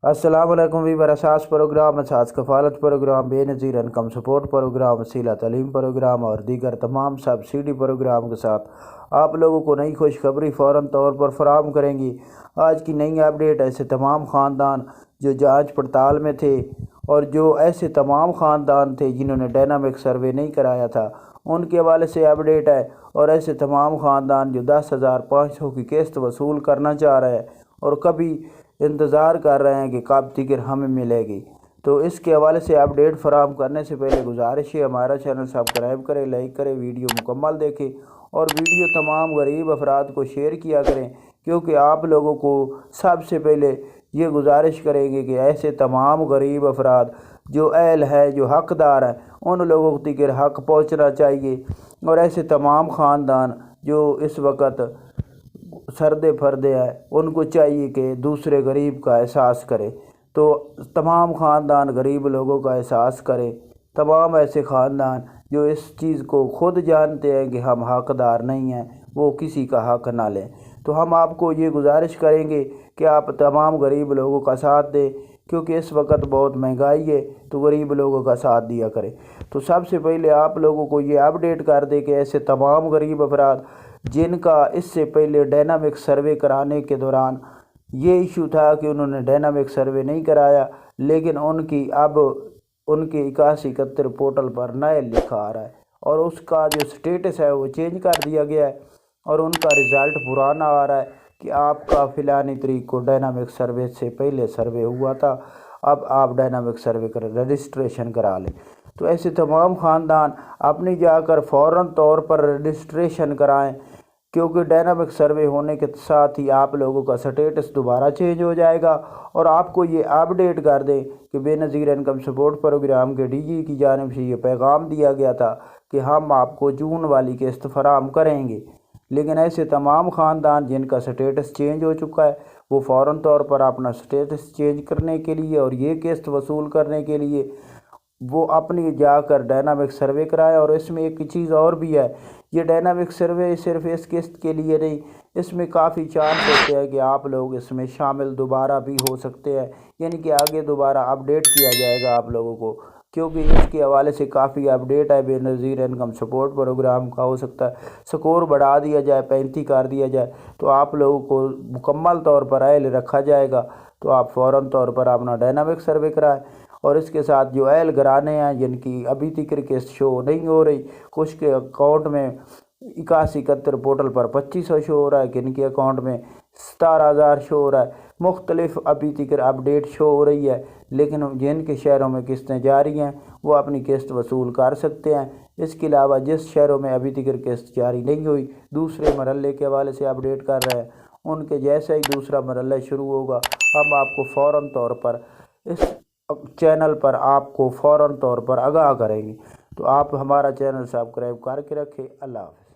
السلام علیکم وی براساس پروگرام اساس کفالت پروگرام بے نظیر انکم سپورٹ پروگرام وسیلہ تعلیم پروگرام اور دیگر تمام سبسڈی پروگرام کے ساتھ آپ لوگوں کو نئی خوشخبری فوراً طور پر فراہم کریں گی۔ آج کی نئی اپڈیٹ ایسے تمام خاندان جو جانچ پڑتال میں تھے اور جو ایسے تمام خاندان تھے جنہوں نے ڈائنامک سروے نہیں کرایا تھا ان کے حوالے سے اپڈیٹ ہے، اور ایسے تمام خاندان جو 10,500 کی قسط وصول کرنا چاہ رہے ہیں اور کبھی انتظار کر رہے ہیں کہ کب تک ہمیں ملے گی، تو اس کے حوالے سے اپڈیٹ فراہم کرنے سے پہلے گزارش ہے ہمارا چینل سبسکرائب کریں، لائک کریں، ویڈیو مکمل دیکھیں اور ویڈیو تمام غریب افراد کو شیئر کیا کریں، کیونکہ آپ لوگوں کو سب سے پہلے یہ گزارش کریں گے کہ ایسے تمام غریب افراد جو اہل ہے، جو حقدار ہیں، ان لوگوں تک حق پہنچنا چاہیے، اور ایسے تمام خاندان جو اس وقت سردے پھردے ہیں ان کو چاہیے کہ دوسرے غریب کا احساس کرے، تو تمام خاندان غریب لوگوں کا احساس کرے۔ تمام ایسے خاندان جو اس چیز کو خود جانتے ہیں کہ ہم حقدار نہیں ہیں، وہ کسی کا حق نہ لیں، تو ہم آپ کو یہ گزارش کریں گے کہ آپ تمام غریب لوگوں کا ساتھ دیں، کیونکہ اس وقت بہت مہنگائی ہے، تو غریب لوگوں کا ساتھ دیا کریں۔ تو سب سے پہلے آپ لوگوں کو یہ اپڈیٹ کر دیں کہ ایسے تمام غریب افراد جن کا اس سے پہلے ڈائنامک سروے کرانے کے دوران یہ ایشو تھا کہ انہوں نے ڈائنامک سروے نہیں کرایا، لیکن ان کے 8171 پورٹل پر نئے لکھا آ رہا ہے اور اس کا جو سٹیٹس ہے وہ چینج کر دیا گیا ہے، اور ان کا رزلٹ پرانا آ رہا ہے کہ آپ کا فلانی تاریخ کو ڈائنامک سروے سے پہلے سروے ہوا تھا، اب آپ ڈائنامک سروے کریں، رجسٹریشن کرا لیں۔ تو ایسے تمام خاندان اپنی جا کر فوراً طور پر رجسٹریشن کرائیں، کیونکہ ڈائنامک سروے ہونے کے ساتھ ہی آپ لوگوں کا سٹیٹس دوبارہ چینج ہو جائے گا، اور آپ کو یہ اپڈیٹ کر دیں کہ بے نظیر انکم سپورٹ پروگرام کے ڈی جی کی جانب سے یہ پیغام دیا گیا تھا کہ ہم آپ کو جون والی قسط فراہم کریں گے، لیکن ایسے تمام خاندان جن کا سٹیٹس چینج ہو چکا ہے وہ فوراً طور پر اپنا سٹیٹس چینج کرنے کے لیے اور یہ قسط وصول کرنے کے لیے وہ اپنی جا کر ڈائنامک سروے کرائے۔ اور اس میں ایک چیز اور بھی ہے، یہ ڈائنامک سروے صرف اس قسط کے لیے نہیں، اس میں کافی چانس ہوتے ہیں کہ آپ لوگ اس میں شامل دوبارہ بھی ہو سکتے ہیں، یعنی کہ آگے دوبارہ اپڈیٹ کیا جائے گا آپ لوگوں کو، کیونکہ اس کے حوالے سے کافی اپڈیٹ ہے۔ بے نظیر انکم سپورٹ پروگرام کا ہو سکتا ہے سکور بڑھا دیا جائے، 35 کر دیا جائے، تو آپ لوگوں کو مکمل طور پر اہل رکھا جائے گا، تو آپ فوراً طور پر اپنا ڈائنامک سروے کرائیں۔ اور اس کے ساتھ جو اہل گھرانے ہیں جن کی ابھی تک قسط شو نہیں ہو رہی، کچھ کے اکاؤنٹ میں 8171 پورٹل پر 2500 شو ہو رہا ہے، کن کے اکاؤنٹ میں 17,000 شو ہو رہا ہے، مختلف ابھی تک اپڈیٹ شو ہو رہی ہے، لیکن جن کے شہروں میں قسطیں جاری ہیں وہ اپنی قسط وصول کر سکتے ہیں۔ اس کے علاوہ جس شہروں میں ابھی تک قسط جاری نہیں ہوئی، دوسرے مرحلے کے حوالے سے اپڈیٹ کر رہے ہیں، ان کے جیسا ہی دوسرا مرحلہ شروع ہوگا ہم آپ کو فوراً طور پر اس چینل پر آپ کو فوراً طور پر آگاہ کریں گے، تو آپ ہمارا چینل سبسکرائب کر کے رکھیں۔ اللہ حافظ۔